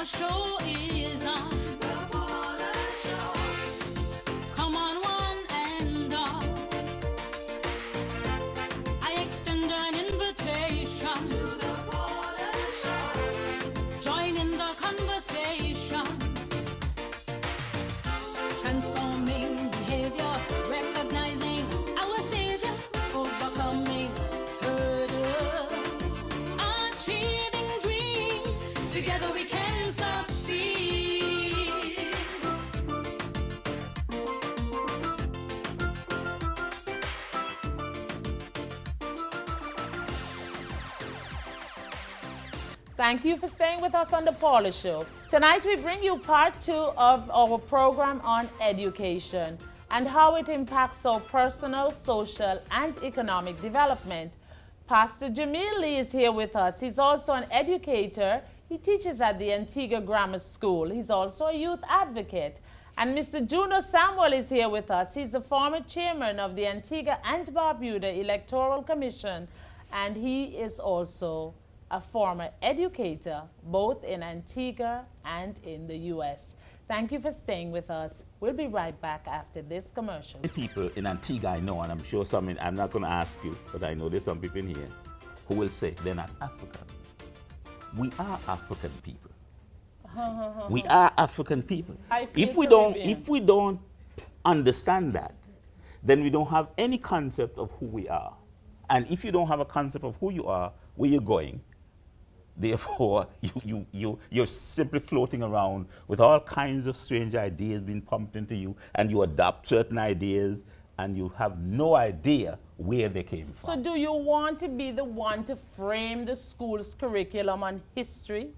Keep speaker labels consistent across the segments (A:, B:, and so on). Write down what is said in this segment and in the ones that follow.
A: Paula Show is on. The Paula Show. Come on, one and all. I extend an invitation to the Paula Show. Join in the conversation. Transforming behavior, recognizing our savior, overcoming hurdles, achieving dreams. Together we can succeed.
B: Thank you for staying with us on The Paula Show. Tonight we bring you part 2 of our program on education and how it impacts our personal, social, and economic development. Pastor Jameel is here with us. He's also an educator. He teaches at the Antigua Grammar School. He's also a youth advocate. And Mr. Juno Samuel is here with us. He's the former chairman of the Antigua and Barbuda Electoral Commission, and he is also a former educator, both in Antigua and in the U.S. Thank you for staying with us. We'll be right back after this commercial.
C: People in Antigua I know, and I'm sure some, I'm not going to ask you, but I know there's some people in here who will say they're not African. We are African people. We are African people. If we don't understand that, then we don't have any concept of who we are. And if you don't have a concept of who you are, where you're going, therefore, you're simply floating around with all kinds of strange ideas being pumped into you, and you adopt certain ideas, and you have no idea where they came from.
B: So do you want to be the one to frame the school's curriculum on history?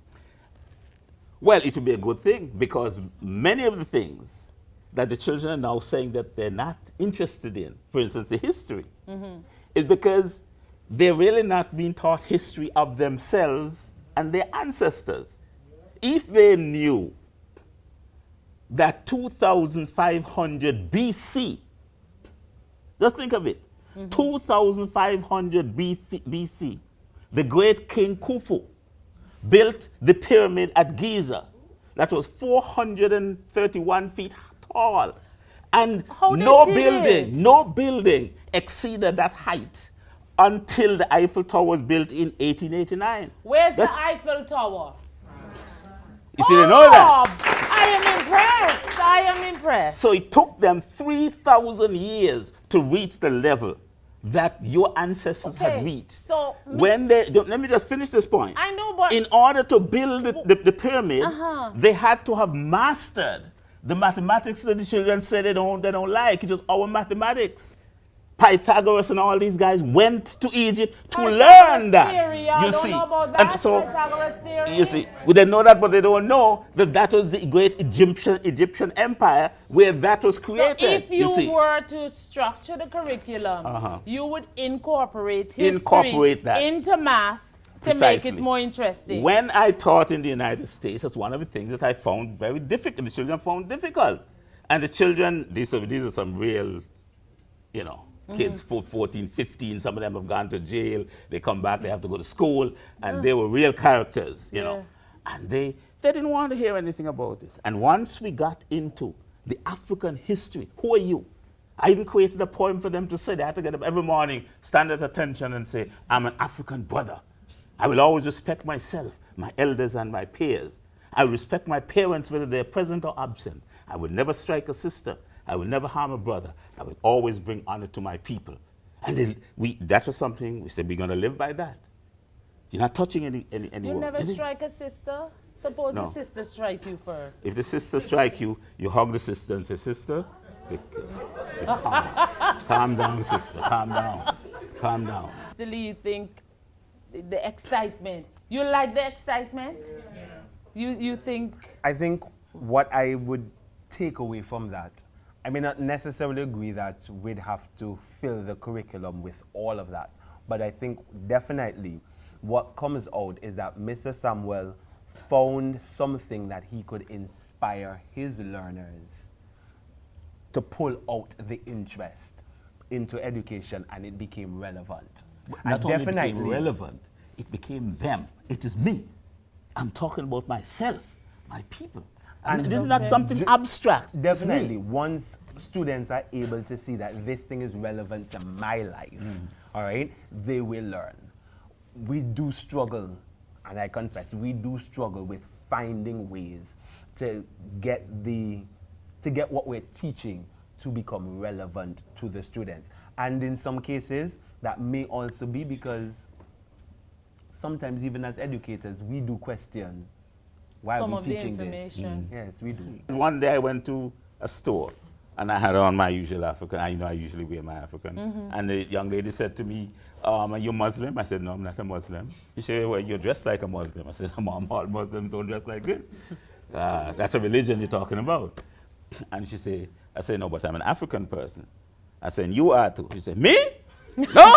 C: Well, it would be a good thing, because many of the things that the children are now saying that they're not interested in, for instance, the history, is because they're really not being taught history of themselves and their ancestors. If they knew that 2500 BC, just think of it, 2500 BC, the great King Khufu built the pyramid at Giza that was 431 feet tall, and no building exceeded that height until the Eiffel Tower was built in 1889.
B: Where's the Eiffel Tower?
C: You see, they know that.
B: I am impressed. I am impressed.
C: So it took them 3,000 years to reach the level that your ancestors had reached.
B: So
C: when they, let me just finish this point.
B: I know, but
C: in order to build the pyramid, they had to have mastered the mathematics that the children said they don't like. It was our mathematics. Pythagoras and all these guys went to Egypt to learn that.
B: Theory,
C: you see,
B: know about that.
C: and so
B: Pythagoras theory.
C: you see, well, they know that, but they don't know that that was the great Egyptian empire where that was created.
B: So if you
C: see.
B: were to structure the curriculum, you would incorporate history into math to make it more interesting.
C: When I taught in the United States, that's one of the things that I found very difficult. The children found difficult, and the children, these are some real, you know. Kids 14, 15, some of them have gone to jail. They come back, they have to go to school, and they were real characters, you know. And they didn't want to hear anything about this. And once we got into the African history, who are you? I even created a poem for them to say. They had to get up every morning, stand at attention and say, I'm an African brother. I will always respect myself, my elders and my peers. I will respect my parents whether they're present or absent. I will never strike a sister. I will never harm a brother. I will always bring honor to my people. And that was something we said we're going to live by that. You're not touching anyone.
B: You never strike a sister? Suppose the sister strike you first.
C: If the sister strike you, you hug the sister and say, sister, calm down, sister, calm down, calm down.
B: Still, you think the excitement, you like the excitement? You think?
D: I think what I would take away from that, I may not necessarily agree that we'd have to fill the curriculum with all of that, but I think definitely what comes out is that Mr. Samuel found something that he could inspire his learners to pull out the interest into education, and it became relevant.
C: Not only became relevant, it became them. It is me. I'm talking about myself. my people. And this is
B: Okay.
C: not something abstract. It's
D: Definitely,
C: me.
D: once students are able to see that this thing is relevant to my life, all right, they will learn. We do struggle, and I confess, we do struggle with finding ways to get what we're teaching to become relevant to the students. And in some cases, that may also be because sometimes even as educators, we do question why
B: Some
D: are we
B: of the
D: teaching this.
B: information.
D: Yes, we do.
C: One day I went to a store and I had on my usual African. I usually wear my African. And the young lady said to me, are you Muslim? I said, no, I'm not a Muslim. She said, well, you're dressed like a Muslim. I said, Mom, all Muslims don't dress like this. That's a religion you're talking about. And she said, I said, no, but I'm an African person. I said, you are too. She said, me? No!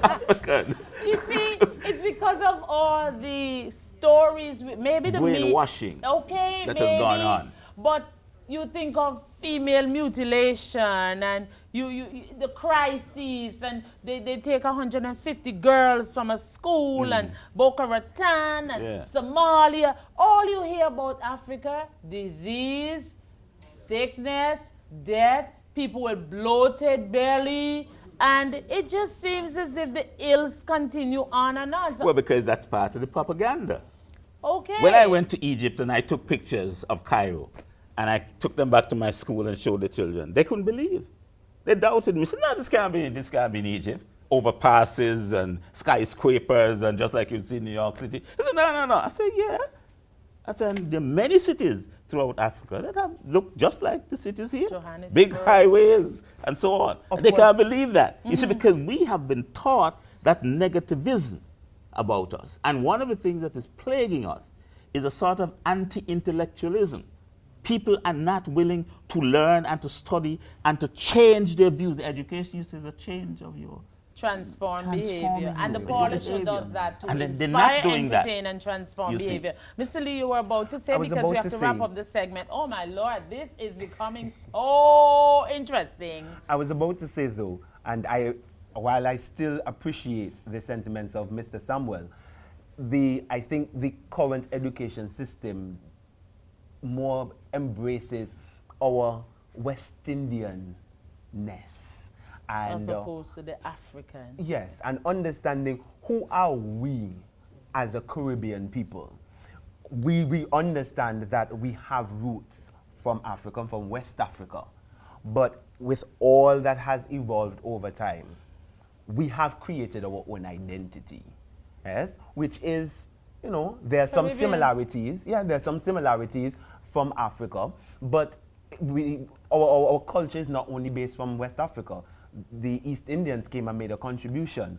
C: African.
B: You see, it's because of all the stories, maybe the
C: Brainwashing
B: okay,
C: that
B: maybe,
C: has gone on.
B: But you think of female mutilation and the crises, and they take 150 girls from a school and Boca Raton and Somalia. All you hear about Africa, disease, sickness, death, people with bloated belly. And it just seems as if the ills continue on and on. So,
C: Well, because that's part of the propaganda.
B: okay.
C: When I went to Egypt and I took pictures of Cairo, and I took them back to my school and showed the children, they couldn't believe. They doubted me. Said, no, this can't be in Egypt. Overpasses and skyscrapers and just like you see in New York City. I said, no. I said, yeah. I said, there are many cities throughout Africa that have looked just like the cities here.
B: Johannesburg.
C: Big highways and so on.
D: Of
C: They
D: course.
C: can't believe that. You see, because we have been taught that negativism about us. And one of the things that is plaguing us is a sort of anti-intellectualism. People are not willing to learn and to study and to change their views. The education uses a change of your
B: Transform
C: Transforming
B: behavior. And the
C: your
B: Polish show
C: behavior.
B: does that to
C: And they're
B: inspire,
C: not doing that.
B: entertain, and transform
C: You see.
B: behavior. Mr. Lee, you were about to say,
D: I was
B: because we
D: about
B: have
D: to
B: to wrap
D: say-
B: up the segment. Oh my Lord, this is becoming so interesting.
D: I was about to say though, and while I still appreciate the sentiments of Mr. Samuel, I think the current education system more embraces our West Indian-ness.
B: As opposed to the African.
D: Yes, and understanding who are we as a Caribbean people. We understand that we have roots from Africa, from West Africa. But with all that has evolved over time, we have created our own identity. Yes, which is, there are some
B: Caribbean.
D: similarities. Yeah, there are some similarities from Africa, but our culture is not only based from West Africa. The East Indians came and made a contribution.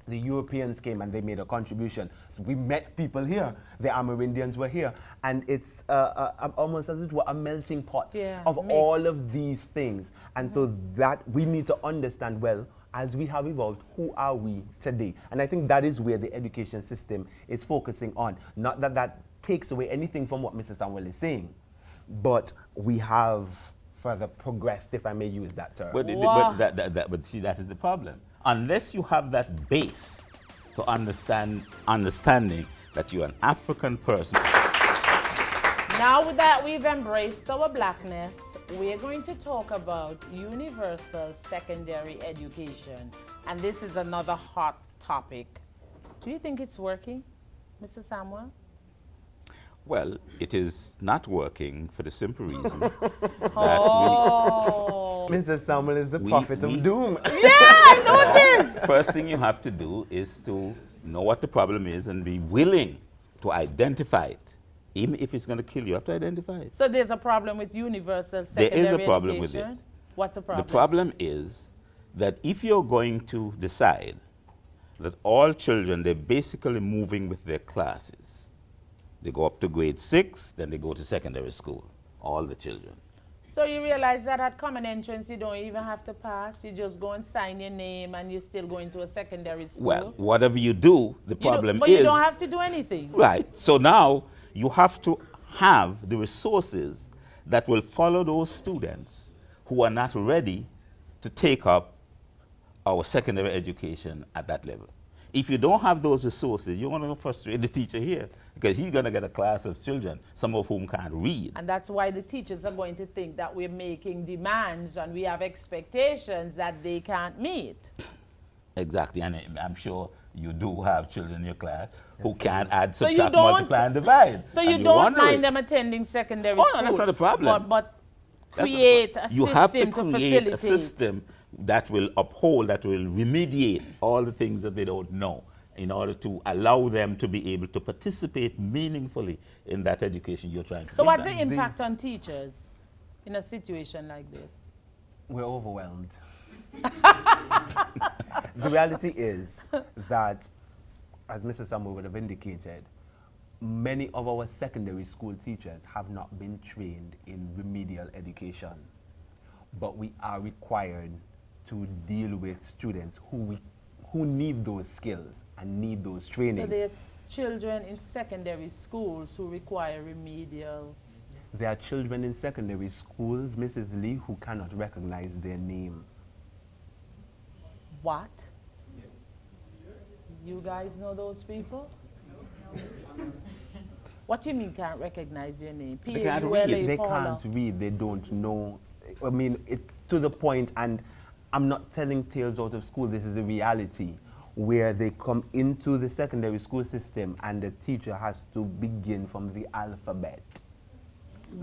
D: The Europeans came and they made a contribution. So we met people here. The Amerindians were here. And it's almost as it were a melting pot of
B: mix.
D: all of these things. And so that we need to understand, well, as we have evolved, who are we today? And I think that is where the education system is focusing on. Not that that takes away anything from what Mr. Samuel is saying, but we have further progressed, if I may use that term.
B: Wow.
C: But see, that is the problem. Unless you have that base to understanding that you're an African person.
B: Now that we've embraced our blackness, we're going to talk about universal secondary education. And this is another hot topic. Do you think it's working, Mr. Samuel?
C: Well, it is not working for the simple reason that
B: Oh.
D: Mr. Samuel is the
C: we-
D: prophet
C: we-
D: of doom.
B: I noticed.
C: first thing you have to do is to know what the problem is and be willing to identify it. Even if it's going to kill you, you have to identify it.
B: So there's a problem with universal
C: There
B: secondary
C: is a problem with
B: education?
C: it.
B: What's the problem?
C: The problem is that if you're going to decide that all children, they're basically moving with their classes. They go up to grade 6, then they go to secondary school, all the children.
B: So you realize that at common entrance, you don't even have to pass. You just go and sign your name and you're still going to a secondary school.
C: Well, whatever you do, the problem
B: but
C: is...
B: you don't have to do anything.
C: Right. So now you have to have the resources that will follow those students who are not ready to take up our secondary education at that level. if you don't have those resources, you're going to frustrate the teacher here because he's going to get a class of children, some of whom can't read.
B: And that's why the teachers are going to think that we're making demands and we have expectations that they can't meet.
C: Exactly, and I'm sure you do have children in your class who can't add,
B: So you
C: subtract,
B: don't-
C: multiply, and divide.
B: So
C: and
B: you
C: you're
B: don't
C: wondering.
B: mind them attending secondary
C: Oh,
B: school.
C: no, that's not a problem.
B: But
C: That's not a
B: create
C: problem.
B: a
C: You have to
B: system to
C: create a
B: facilitate.
C: system that will uphold, that will remediate all the things that they don't know in order to allow them to be able to participate meaningfully in that education you're trying to
B: So
C: give
B: what's
C: them.
B: the impact on teachers in a situation like this?
D: We're overwhelmed. The reality is that, as Mr. Samuel would have indicated, many of our secondary school teachers have not been trained in remedial education. But we are required to deal with students who need those skills and need those trainings.
B: So there's children in secondary schools who require remedial.
D: There are children in secondary schools, Mrs. Lee, who cannot recognize their name.
B: What? You guys know those people? What do you mean can't recognize your name?
C: They can't read.
B: P-A-U-L-A,
D: They
B: Paula.
D: can't read, they don't know. I mean, it's to the point, and I'm not telling tales out of school, this is the reality, where they come into the secondary school system and the teacher has to begin from the alphabet.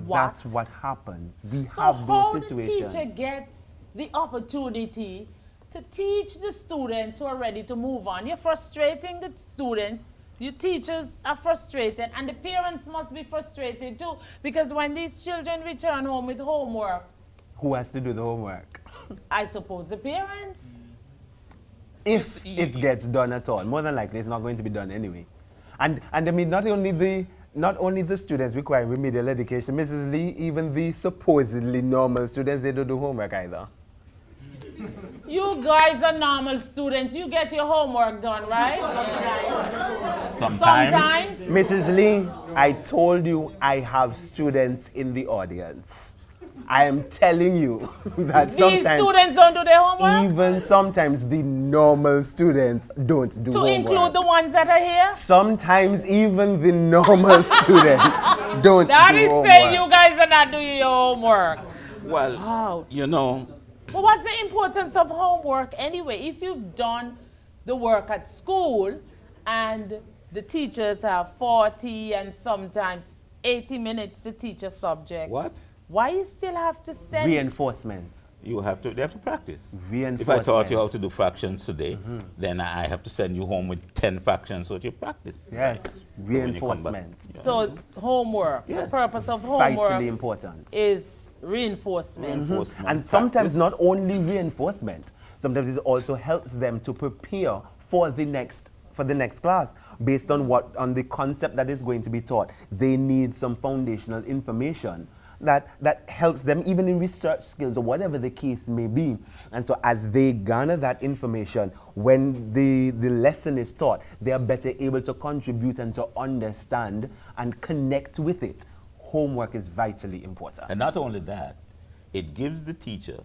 B: What?
D: That's what happens. We
B: So
D: have
B: how
D: those
B: the
D: situations.
B: teacher gets the opportunity to teach the students who are ready to move on? You're frustrating the students. Your teachers are frustrated, and the parents must be frustrated too, because when these children return home with homework,
D: Who has to do the homework?
B: I suppose the parents.
D: If it gets done at all, more than likely it's not going to be done anyway. And I mean, not only the students require remedial education, Mrs. Lee, even the supposedly normal students, they don't do homework either.
B: You guys are normal students. You get your homework done, right?
C: Sometimes.
D: Mrs. Lee, I told you I have students in the audience. I am telling you that
B: These
D: sometimes,
B: students don't do their homework?
D: even sometimes the normal students don't do
B: To
D: homework.
B: include the ones that are here?
D: Sometimes even the normal students don't
B: That
D: do
B: is
D: homework.
B: saying you guys are not doing your homework.
C: Well,
B: Wow.
C: you know,
B: But what's the importance of homework anyway? If you've done the work at school and the teachers have 40 and sometimes 80 minutes to teach a subject,
C: what?
B: why you still have to send?
D: Reinforcement.
C: They have to practice.
D: Reinforcement.
C: If I taught you how to do fractions today, then I have to send you home with 10 fractions so that you practice.
D: Yes,
C: when you come back.
D: reinforcement.
B: So homework, the
C: Yes.
B: purpose of
D: Vitally
B: homework
D: important.
B: is reinforcement.
C: Reinforcement,
D: And sometimes
C: practice.
D: not only reinforcement, sometimes it also helps them to prepare for the next class based on the concept that is going to be taught. They need some foundational information that helps them even in research skills or whatever the case may be. And so as they garner that information, when the lesson is taught, they are better able to contribute and to understand and connect with it. Homework is vitally important.
C: And not only that, it gives the teacher,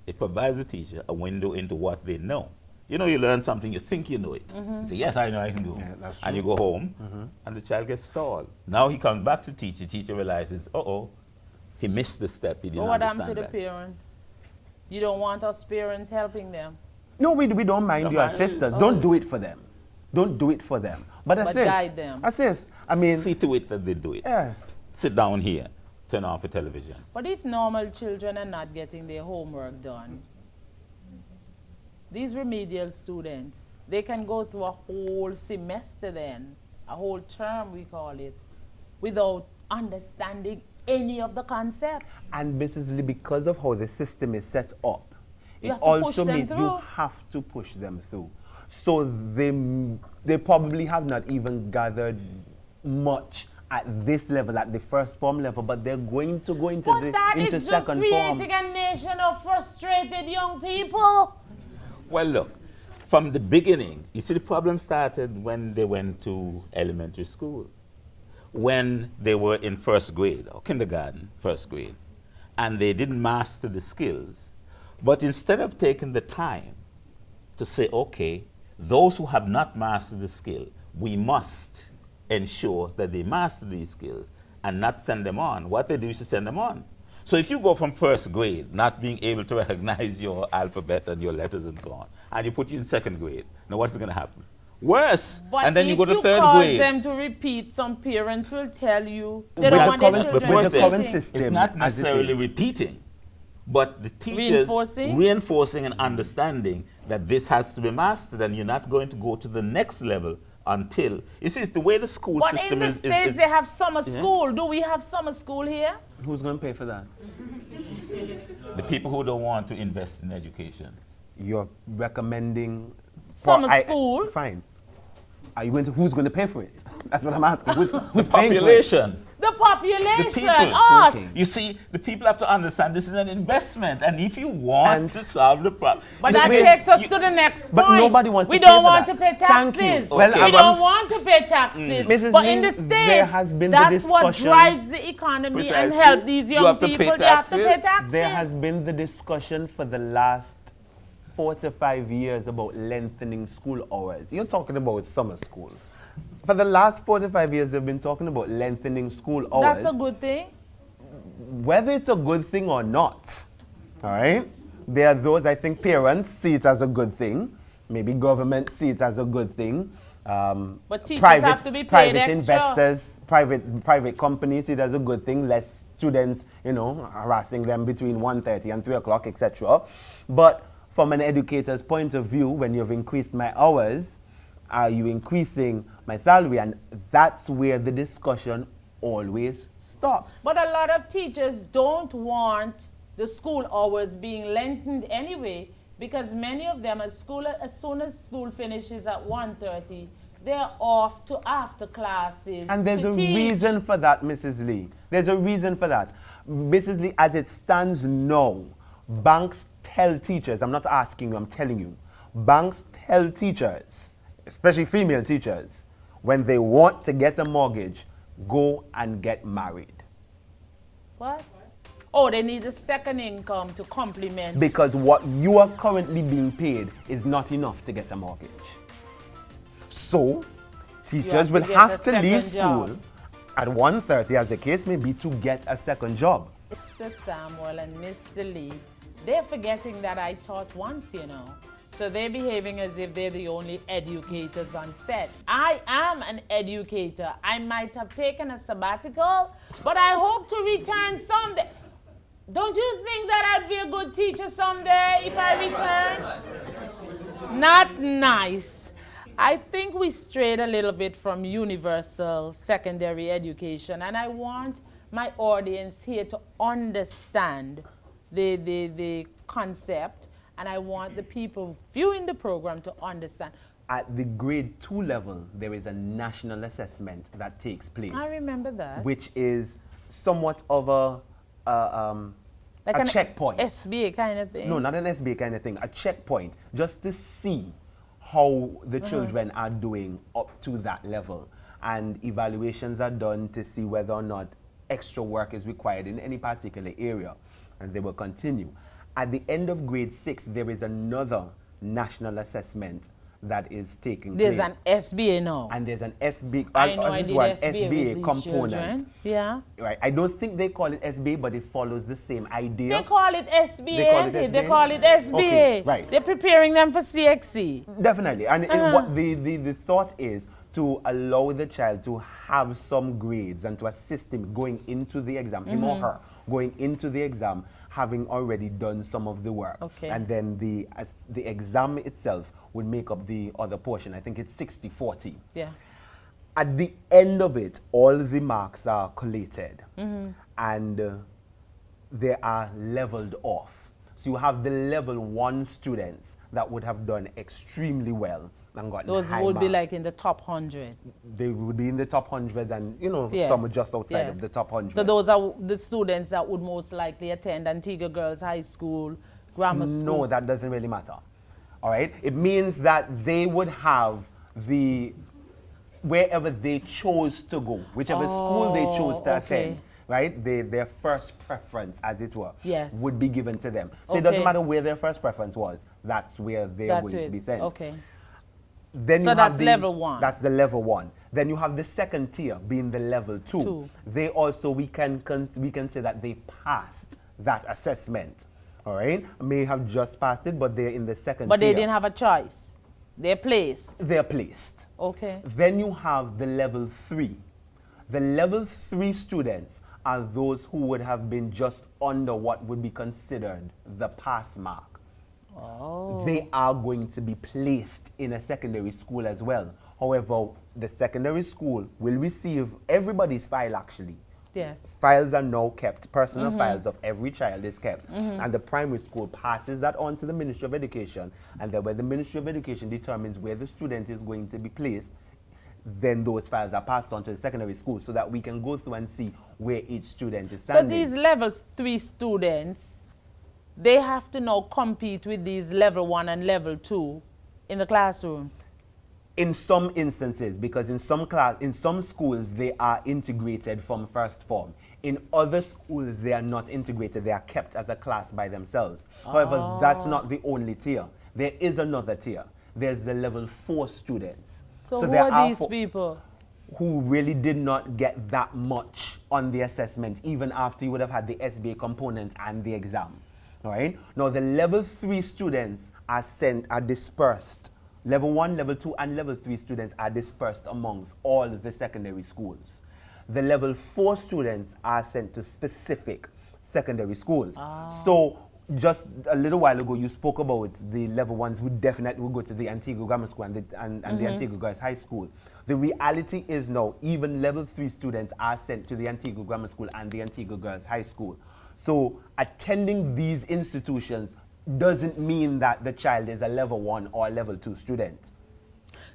C: it provides the teacher a window into what they know. You know, you learn something, you think you know it. You say, yes, I know I can do.
D: Yeah, that's
C: And you
D: true.
C: go home, and the child gets stalled. Now he comes back to teach, the teacher realizes, he missed the step, he didn't
B: But what
C: understand
B: happened to the
C: that.
B: parents? You don't want us parents helping them.
D: No, we don't mind
C: Don't
D: your
C: mind.
D: assistance. Don't do it for them. Don't do it for them. But assist.
B: guide them.
D: Assist. I mean,
C: See to it that they do it.
D: yeah.
C: Sit down here, turn off the television.
B: But if normal children are not getting their homework done, these remedial students, they can go through a whole semester then, a whole term we call it, without understanding any of the concepts.
D: And Mrs. Lee, because of how the system is set up,
B: You
D: it
B: have to push
D: also
B: them
D: means you
B: through.
D: have to push them through. So they probably have not even gathered much at this level, at the first form level, but they're going to go into
B: But that
D: into
B: is just
D: second form.
B: creating a nation of frustrated young people.
C: Well, look, from the beginning, you see the problem started when they went to elementary school. When they were in first grade, or kindergarten, first grade, and they didn't master the skills. But instead of taking the time to say, okay, Those who have not mastered the skill, we must ensure that they master these skills and not send them on. What they do is to send them on. So if you go from first grade, not being able to recognize your alphabet and your letters and so on, and you put you in second grade, now what's going to happen? Worse.
B: But
C: and then you go to third
B: cause
C: grade.
B: them to repeat, some parents will tell you they
D: With
B: don't
D: the
B: want their
D: current-
B: children
D: with the current
B: repeating.
D: system,
C: It's not
D: as it
C: necessarily
D: is.
C: repeating, but the teachers reinforcing and understanding that this has to be mastered, and you're not going to go to the next level until, you see, it's the way the school
B: But
C: system
B: in the States, they have summer school. Do we have summer school here?
D: Who's going to pay for that?
C: the people who don't want to invest in education.
D: You're recommending
B: Summer school?
D: Fine. Are you going to? Who's going to pay for it? That's what I'm asking. Who's
C: The
D: paying for it?
C: population.
B: The population,
C: The people.
B: us.
D: Okay.
C: You see, the people have to understand this is an investment, and if you want to solve the problem,
B: But that takes us to the next point.
D: But nobody wants
B: we
D: to
B: don't
D: pay for
B: want
D: that.
B: to pay
D: Thank you.
B: taxes.
C: Well,
B: we
C: I'm-
B: don't want to pay taxes.
D: Mrs.
B: But in
D: Lee,
B: the States,
D: there has been the
B: that's what
D: discussion-
B: drives the economy and
C: Precisely.
B: help these
C: You
B: young
C: have to pay
B: people. They have to pay
C: taxes.
B: taxes.
D: There has been the discussion for the last 4 to 5 years about lengthening school hours. You're talking about summer school. For the last 4 to 5 years, they've been talking about lengthening school hours.
B: That's a good thing.
D: Whether it's a good thing or not, all right? There are those, I think parents see it as a good thing. Maybe government see it as a good thing.
B: But teachers have to be paid
D: private
B: extra.
D: investors, private companies see it as a good thing. Less students, harassing them between 1:30 and 3 o'clock, etc. But from an educator's point of view, when you've increased my hours, are you increasing my salary? And that's where the discussion always stops.
B: But a lot of teachers don't want the school hours being lengthened anyway, because many of them, as soon as school finishes at 1:30, they're off to after classes.
D: And there's
B: to
D: a
B: teach.
D: reason for that, Mrs. Lee. There's a reason for that. Mrs. Lee, as it stands now, banks tell teachers, I'm not asking you, I'm telling you, banks tell teachers, especially female teachers, when they want to get a mortgage, go and get married.
B: What? Oh, they need a second income to complement.
D: Because what you are currently being paid is not enough to get a mortgage. So, teachers will
B: get a
D: have to leave
B: second
D: school
B: job.
D: at 1:30, as the case may be, to get a second job.
B: Mr. Samuel and Mr. Lee, they're forgetting that I taught once, So they're behaving as if they're the only educators on set. I am an educator. I might have taken a sabbatical, but I hope to return someday. Don't you think that I'd be a good teacher someday if I return? Not nice. I think we strayed a little bit from universal secondary education, and I want my audience here to understand the concept, and I want the people viewing the program to understand.
D: At the grade 2 level, there is a national assessment that takes place.
B: I remember that.
D: Which is somewhat of a
B: Like an
D: checkpoint.
B: SBA kind of thing.
D: No, not an SBA kind of thing. A checkpoint, just to see how the children are doing up to that level. And evaluations are done to see whether or not extra work is required in any particular area. And they will continue. At the end of grade 6, there is another national assessment that is taking
B: There's
D: place.
B: an SBA now.
D: And there's an SBA,
B: I know I
D: this
B: did
D: one,
B: SBA with
D: SBA
B: these
D: component.
B: children. Yeah.
D: Right. I don't think they call it SBA, but it follows the same idea.
B: They call it SBA.
D: They call it
B: They
D: SBA?
B: call it SBA.
D: Okay, right.
B: They're preparing them for CXC.
D: Definitely. And what the thought is to allow the child to have some grades and to assist him going into the exam, him or her, going into the exam, having already done some of the work.
B: Okay.
D: And then the exam itself would make up the other portion. I think it's 60-40.
B: Yeah.
D: At the end of it, all the marks are collated and they are leveled off. So you have the level 1 students that would have done extremely well and gotten
B: Those
D: high
B: would be
D: marks.
B: like in the top 100.
D: They would be in the top 100 and,
B: Yes.
D: some are just outside
B: Yes.
D: of the top 100.
B: So those are the students that would most likely attend Antigua Girls High School, grammar school.
D: No, that doesn't really matter. All right? It means that they would have wherever they chose to go, whichever school they chose to attend, right? Their first preference, as it were,
B: Yes.
D: would be given to them. So it doesn't
B: Okay.
D: matter where their first preference was. That's where they're
B: That's
D: going
B: it.
D: to be sent.
B: Okay.
D: Then
B: So
D: you have
B: that's level 1.
D: That's the level 1. Then you have the second tier being the level 2.
B: 2.
D: They also, we can say that they passed that assessment. All right? May have just passed it, but they're in the second
B: But
D: tier.
B: they didn't have a choice. They're placed.
D: They're placed.
B: Okay.
D: Then you have the level 3. The level 3 students are those who would have been just under what would be considered the pass mark.
B: Oh.
D: They are going to be placed in a secondary school as well. However, the secondary school will receive everybody's file actually.
B: Yes.
D: Files are now kept, personal files of every child is kept. And the primary school passes that on to the Ministry of Education. And then when the Ministry of Education determines where the student is going to be placed, then those files are passed on to the secondary school so that we can go through and see where each student is
B: So
D: standing.
B: these level 3 students, they have to now compete with these level 1 and level 2 in the classrooms.
D: In some instances, because in some schools they are integrated from first form. In other schools they are not integrated, they are kept as a class by themselves. However, that's not the only tier. There is another tier. There's the level 4 students.
B: So who
D: there
B: are these
D: fo-
B: people?
D: who really did not get that much on the assessment, even after you would have had the SBA component and the exam. All right? Now, the level 3 students are dispersed. Level 1, level 2, and level 3 students are dispersed amongst all the secondary schools. The level 4 students are sent to specific secondary schools. So, just a little while ago, you spoke about the level 1s who definitely will go to the Antigua Grammar School and the Antigua Girls High School. The reality is now, even level 3 students are sent to the Antigua Grammar School and the Antigua Girls High School. So, attending these institutions doesn't mean that the child is a level 1 or level 2 student.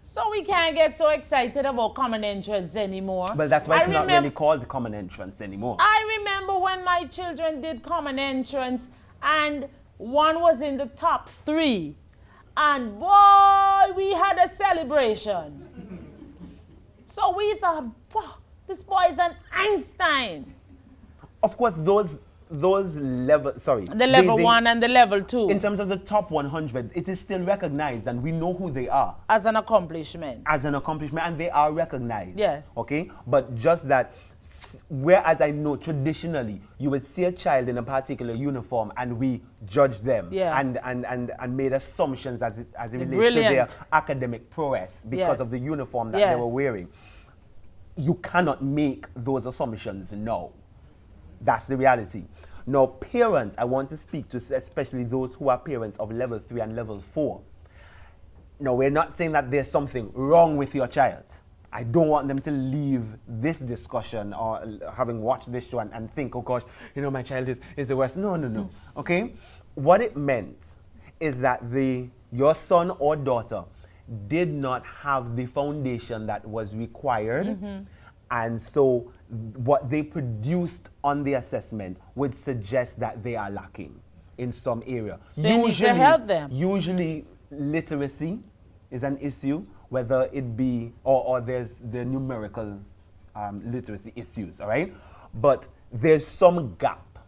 B: So we can't get so excited about common entrance anymore.
D: But that's why it's not really called common entrance anymore.
B: I remember when my children did common entrance and one was in the top 3. And boy, we had a celebration. So we thought, wow, this boy is an Einstein.
D: Of course, those level, sorry.
B: The level 1 and the level 2.
D: In terms of the top 100, it is still recognized and we know who they are.
B: As an accomplishment.
D: As an accomplishment, and they are recognized.
B: Yes.
D: Okay? But just that, whereas I know traditionally, you would see a child in a particular uniform and we judge them.
B: Yes.
D: And made assumptions as it relates
B: Brilliant.
D: to their academic prowess because
B: Yes.
D: of the uniform that
B: Yes.
D: they were wearing. You cannot make those assumptions now. That's the reality. Now, parents, I want to speak to especially those who are parents of level 3 and level 4. Now, we're not saying that there's something wrong with your child. I don't want them to leave this discussion or having watched this show and think, oh gosh, my child is the worst. No. Okay? What it meant is that your son or daughter did not have the foundation that was required. And so what they produced on the assessment would suggest that they are lacking in some area.
B: So you need to help them.
D: Usually literacy is an issue, whether it be, or there's the numerical literacy issues, all right? But there's some gap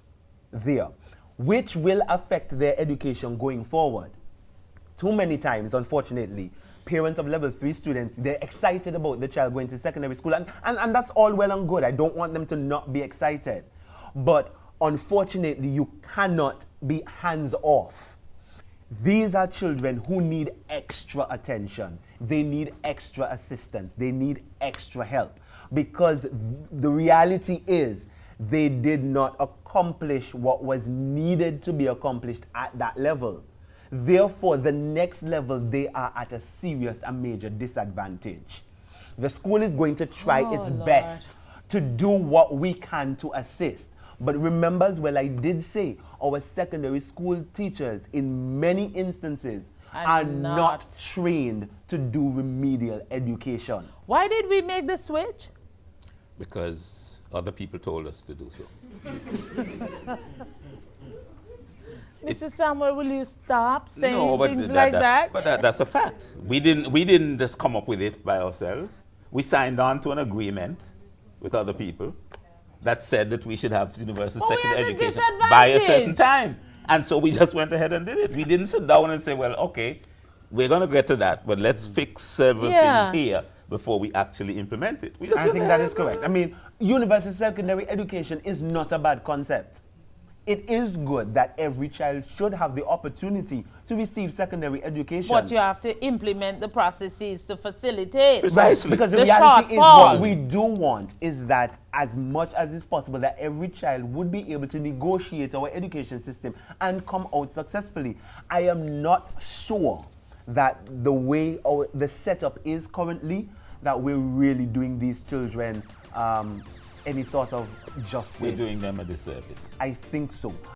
D: there, which will affect their education going forward. Too many times, unfortunately, parents of level 3 students, they're excited about the child going to secondary school, and that's all well and good. I don't want them to not be excited. But unfortunately, you cannot be hands off. These are children who need extra attention. They need extra assistance. They need extra help. Because the reality is, they did not accomplish what was needed to be accomplished at that level. Therefore, the next level, they are at a serious and major disadvantage. The school is going to try its
B: Lord.
D: best to do what we can to assist. But remember as well, I did say our secondary school teachers in many instances are not trained to do remedial education.
B: Why did we make the switch?
C: Because other people told us to do so.
B: Mr. Samuel, will you stop saying
C: No, but
B: things like that?
C: But that's a fact. We didn't just come up with it by ourselves. We signed on to an agreement with other people that said that we should have universal
B: But we
C: secondary
B: had a
C: education by a certain
B: disadvantage.
C: time. And so we just went ahead and did it. We didn't sit down and say, well, okay, we're going to get to that, but let's fix several
B: Yes.
C: things here before we actually implement it. We just
D: I
C: don't
D: think
C: have
D: that is correct. I mean, universal secondary education is not a bad concept. It is good that every child should have the opportunity to receive secondary education.
B: But you have to implement the processes to facilitate.
C: Precisely.
D: Because the
B: The
D: reality is
B: shortfall.
D: what we do want is that as much as is possible that every child would be able to negotiate our education system and come out successfully. I am not sure that the way the setup is currently, that we're really doing these children any sort of justice.
C: We're doing them a disservice.
D: I think so.